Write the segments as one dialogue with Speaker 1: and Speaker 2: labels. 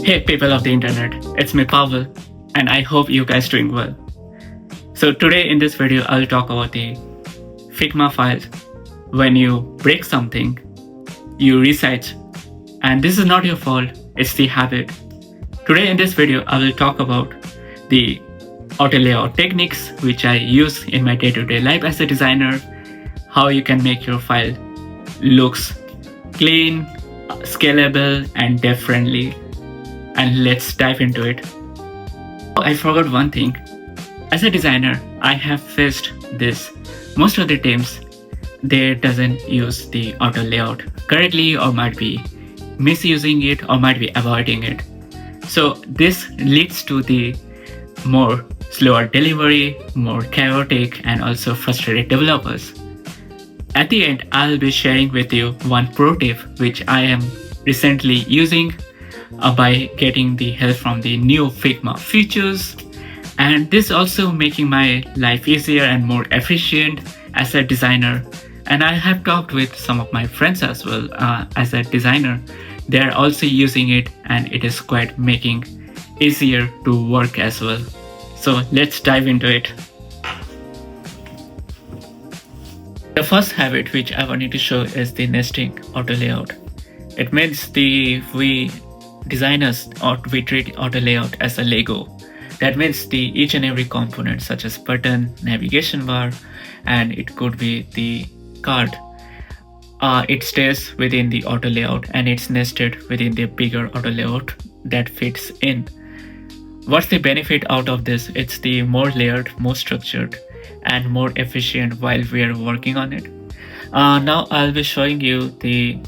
Speaker 1: Hey people of the internet, it's me Pavel, and I hope you guys doing well. So today in this video I'll talk about the Figma files. When you break something, you resize, and this is not your fault, it's the habit. Today in this video I will talk about the auto layout techniques which I use in my day-to-day life as a designer, how you can make your file looks clean, scalable and dev friendly. And let's dive into it. I forgot one thing. As a designer, I have faced this. Most of the teams, they doesn't use the auto layout correctly or might be misusing it or might be avoiding it. So this leads to the more slower delivery, more chaotic and also frustrated developers. At the end, I'll be sharing with you one pro tip which I am recently using by getting the help from the new Figma features, and this also making my life easier and more efficient as a designer. And I have talked with some of my friends as well as a designer. They are also using it and it is quite making easier to work as well. So let's dive into it. The first habit which I wanted to show is the nesting auto layout. It means we designers we treat auto layout as a Lego. That means the each and every component such as button, navigation bar, and it could be the card. It stays within the auto layout and it's nested within the bigger auto layout that fits in. What's the benefit out of this? It's the more layered, more structured, and more efficient while we are working on it. Now I'll be showing you the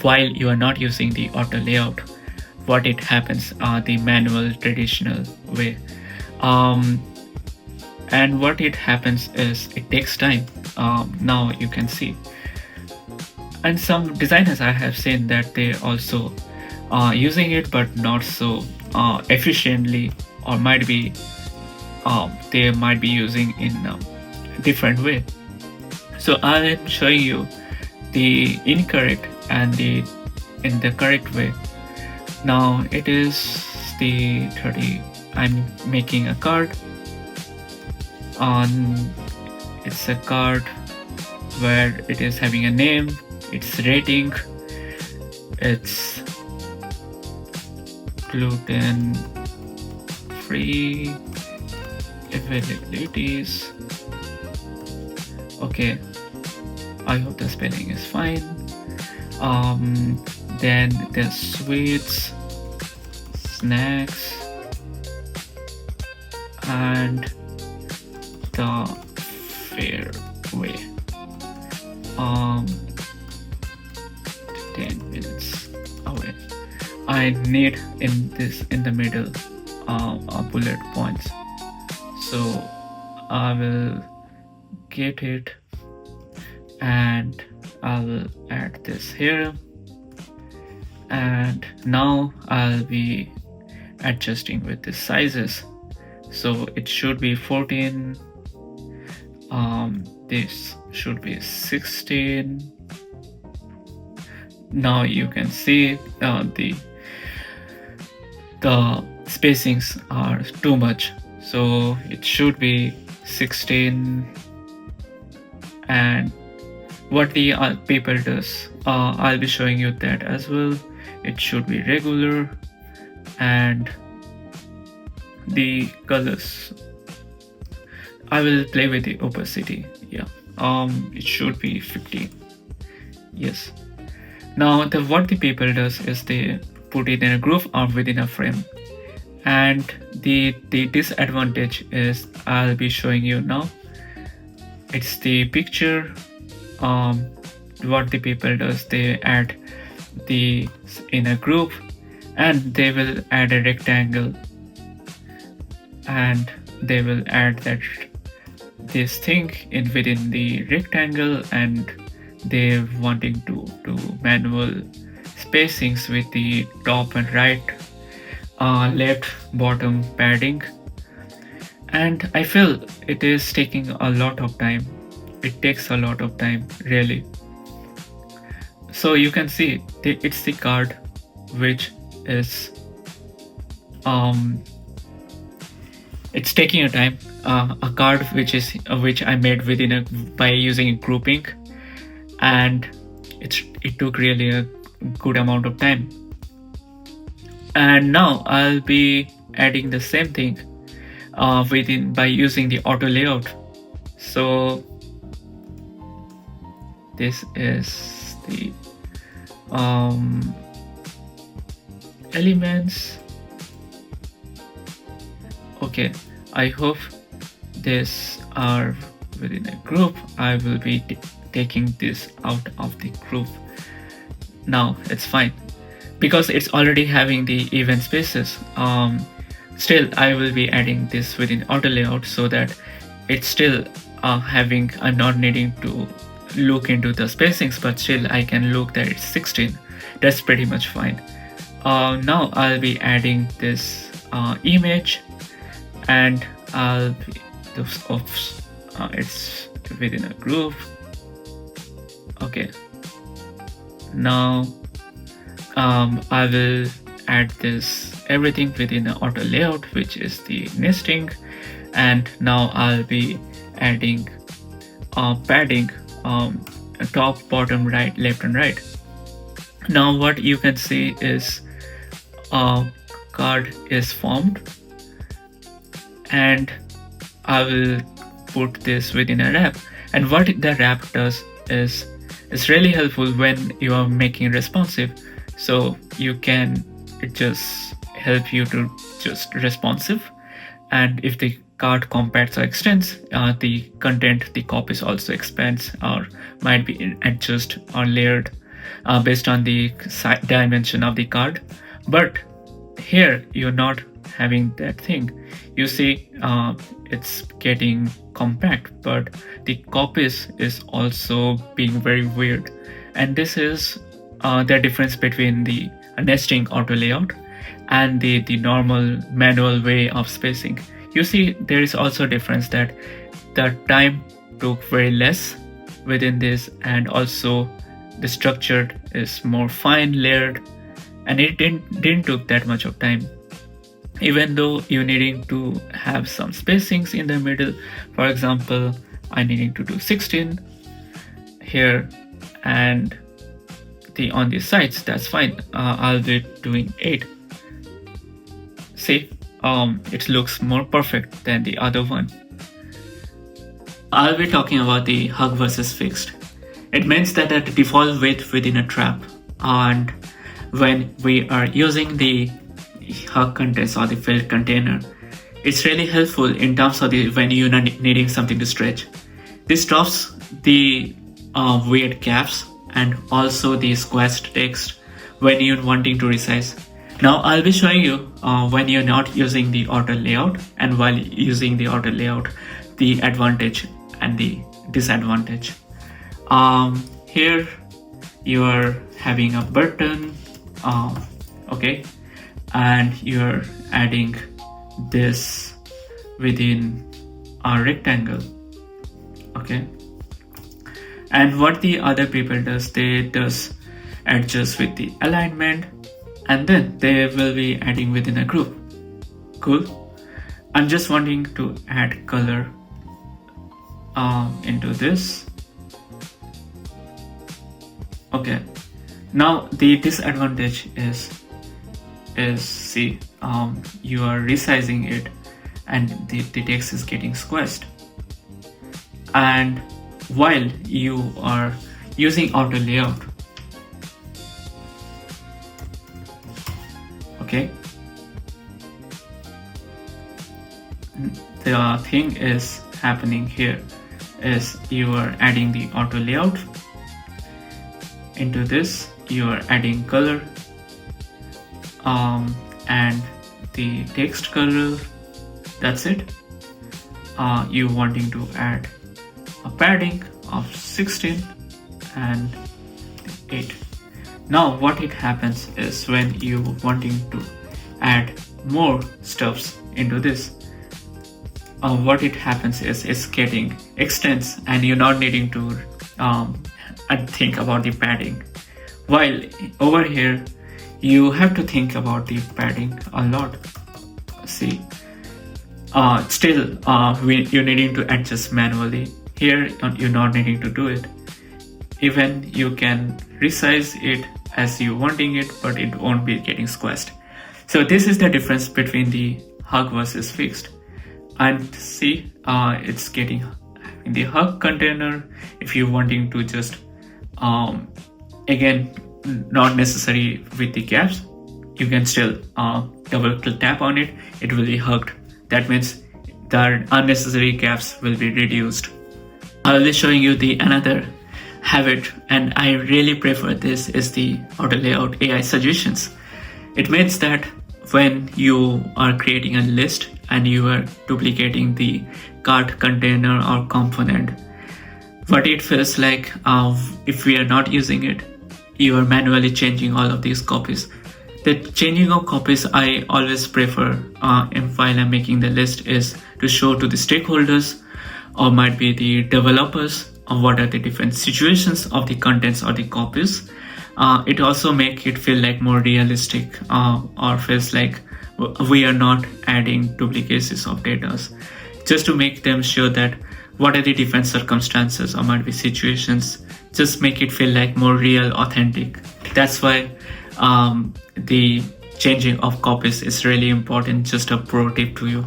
Speaker 1: while you are not using the auto layout, what it happens the manual traditional way. And what it happens is it takes time. Now you can see, and some designers I have seen that they also using it but not so efficiently, or might be they might be using in a different way. So I'm showing you the incorrect and in the correct way. Now it is the 30. I'm making a card on. It's a card where it is having a name, its rating, it's gluten free, availabilities. Okay, I hope the spelling is fine. Then the sweets, snacks, and the fair way. 10 minutes away. I need in the middle bullet points, so I will get it and I will add this here, and now I'll be adjusting with the sizes. So it should be 14, this should be 16. Now you can see the spacings are too much, so it should be 16. And what the paper does, I'll be showing you that as well. It should be regular, and the colors, I will play with the opacity. Yeah, it should be 15. Yes. Now what the paper does is they put it in a groove or within a frame, and the disadvantage is I'll be showing you now. It's the picture. What the paper does, they add the in a group and they will add a rectangle, and they will add this thing in within the rectangle, and they're wanting to do manual spacings with the top and right, left, bottom padding, and I feel it is taking a lot of time. It takes a lot of time, really. So you can see it's the card which is it's taking a time. A card which I made by using grouping, and it took really a good amount of time. And now I'll be adding the same thing by using the auto layout. So this is the elements. Okay, I hope these are within a group. I will be taking this out of the group. Now it's fine because it's already having the event spaces. Still, I will be adding this within auto layout so that it's still I'm not needing to look into the spacings, but still I can look that it's 16. That's pretty much fine. Now I'll be adding this image, and it's within a group. Okay, now I will add this everything within an auto layout, which is the nesting, and now I'll be adding padding, top, bottom, right, left, and right. Now what you can see is a card is formed, and I will put this within a wrap. And what the wrap does is it's really helpful when you are making responsive. So it just help you to just responsive, and if the card compacts or extends, the content, the copies also expands or might be adjusted or layered based on the dimension of the card. But here you're not having that thing. You see it's getting compact, but the copies is also being very weird. And this is the difference between the nesting auto layout and the normal manual way of spacing. You see there is also a difference that the time took very less within this, and also the structure is more fine layered, and it didn't took that much of time, even though you're needing to have some spacings in the middle. For example, I needing to do 16 here, and on the sides, that's fine. I'll be doing 8. See, it looks more perfect than the other one. I'll be talking about the hug versus fixed. It means that the default width within a trap, and when we are using the hug contents or the filled container, it's really helpful in terms of when you're needing something to stretch. This stops the weird gaps and also the squashed text when you're wanting to resize. Now I'll be showing you when you're not using the auto layout, and while using the auto layout, the advantage and the disadvantage. Here you are having a button, okay, and you're adding this within a rectangle, okay. And what the other people does, they just adjust with the alignment, and then they will be adding within a group. Cool. I'm just wanting to add color into this. Okay. Now the disadvantage is see, you are resizing it, and the text is getting squashed. And while you are using auto layout, okay, the thing is happening here is you are adding the auto layout into this, you are adding color and the text color, that's it. You wanting to add a padding of 16 and 8. Now what it happens is when you wanting to add more stuffs into this, what it happens is it's getting extends, and you're not needing to think about the padding. While over here you have to think about the padding a lot. See, you're needing to adjust manually. Here, you're not needing to do it. Even you can resize it as you wanting it, but it won't be getting squashed. So this is the difference between the hug versus fixed. And see, it's getting in the hug container. If you're wanting to just again, not necessary with the gaps, you can still double tap on it, it will be hugged. That means the unnecessary gaps will be reduced. I will be showing you the another habit, and I really prefer this, is the auto layout AI suggestions. It means that when you are creating a list and you are duplicating the cart container or component, what it feels like if we are not using it, you are manually changing all of these copies. The changing of copies I always prefer while I'm making the list is to show to the stakeholders or might be the developers of what are the different situations of the contents or the copies. It also makes it feel like more realistic or feels like we are not adding duplicates of data, just to make them sure that what are the different circumstances or might be situations, just make it feel like more real, authentic. That's why the changing of copies is really important. Just a pro tip to you.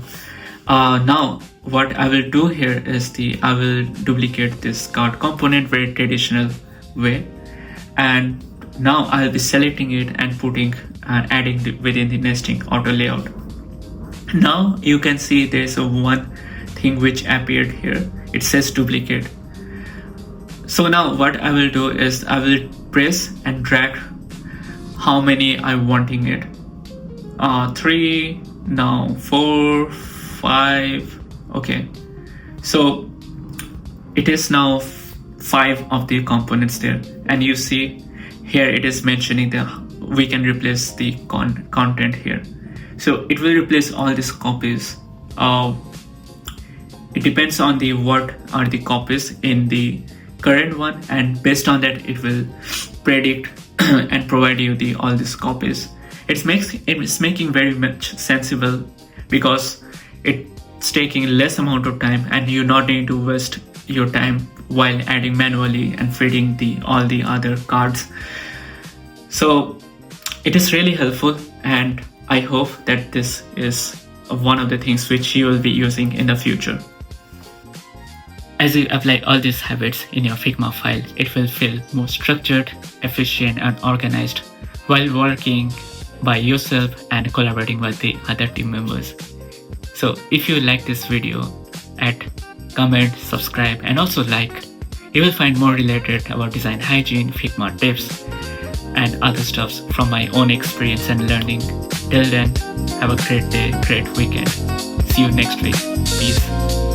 Speaker 1: Now what I will do here is I will duplicate this card component very traditional way, and now I'll be selecting it and putting and adding within the nesting auto layout. Now you can see there's one thing which appeared here. It says duplicate. So now what I will do is I will press and drag how many I'm wanting it. 3, now 4, 5. Okay, so it is now 5 of the components there, and you see here it is mentioning that we can replace the content here. So it will replace all these copies. It depends on what are the copies in the current one, and based on that it will predict and provide you all these copies. It's making very much sensible because it's taking less amount of time and you're not need to waste your time while adding manually and feeding all the other cards. So it is really helpful, and I hope that this is one of the things which you will be using in the future. As you apply all these habits in your Figma file, it will feel more structured, efficient, and organized while working by yourself and collaborating with the other team members. So if you like this video, comment, subscribe, and also like. You will find more related about design hygiene, Figma tips, and other stuffs from my own experience and learning. Till then, have a great day, great weekend. See you next week. Peace.